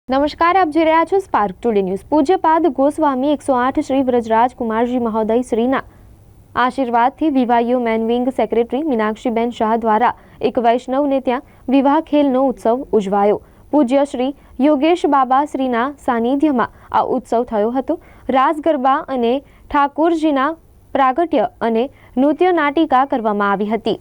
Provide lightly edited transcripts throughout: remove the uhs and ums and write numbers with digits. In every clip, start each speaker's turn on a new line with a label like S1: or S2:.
S1: નમસ્કાર, આપ જોઈ રહ્યા છો સ્પાર્ક ટુડે ન્યૂઝ। પૂજ્યપાદ ગોસ્વામી 108 શ્રી વ્રજરાજ કુમારજી મહોદય શ્રીના આશીર્વાદથી વિવાહીઓ men wing secretary Meenakshiben Shah દ્વારા એક વૈષ્ણવને ત્યાં વિવાહ ખેલનો ઉત્સવ ઉજવાયો। પૂજ્ય શ્રી યોગેશ બાબા શ્રીના સાનિધ્યમાં આ ઉત્સવ થયો હતો। રાસ ગરબા અને ઠાકોરજીના પ્રાગટ્ય અને નૃત્ય નાટિકા કરવામાં આવી હતી।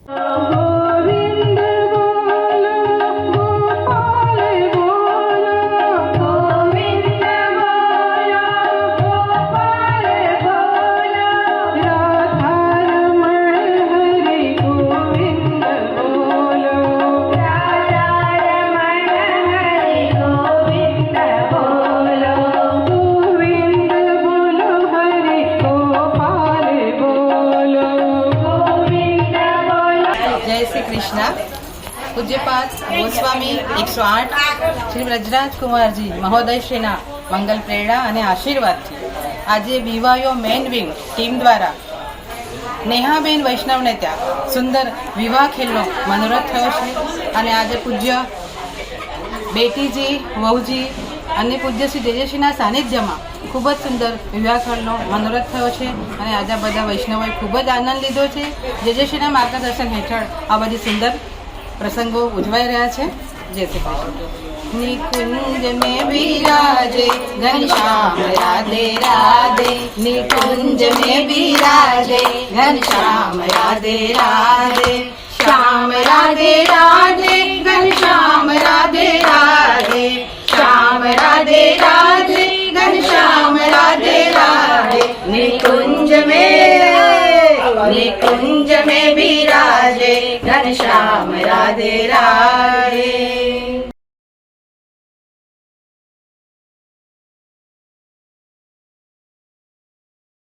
S2: जय श्री कृष्ण। पूज्यपाद गोस्वामी 108 श्री व्रજરાજ કુમારજી મહોદય શ્રીના મંગલ પ્રેરણા અને આશીર્વાદથી આજે વિવાહીઓ મેન વિંગ ટીમ દ્વારા નેહાબેન વૈષ્ણવને ત્યાં સુંદર વિવાહ ખેલનો મનોરથ થયો છે અને આજે પૂજ્ય બેટીજી વહુજી અને પૂજ્ય શ્રી જેજેશ્રીના સાનિધ્યમાં ખૂબ જ સુંદર વિવાહ ખેલનો મનોરથ થયો છે અને આજે બધા વૈષ્ણવોએ ખૂબ જ આનંદ લીધો છે। જેજેશ્રીના માર્ગદર્શન હેઠળ આ બધી સુંદર પ્રસંગો ઉજવાઈ રહ્યા છે। જય શ્રી કૃષ્ણ। નિકુંજ में विराजे घनश्याम राधे राधे, निकुंज में विराजे घनश्याम राधे राधे, श्याम राधे राधे घनश्याम राधे राधे, श्याम राधे राधे घनश्याम राधे राधे, निकुंज में विराजे घनश्याम राधे राधे।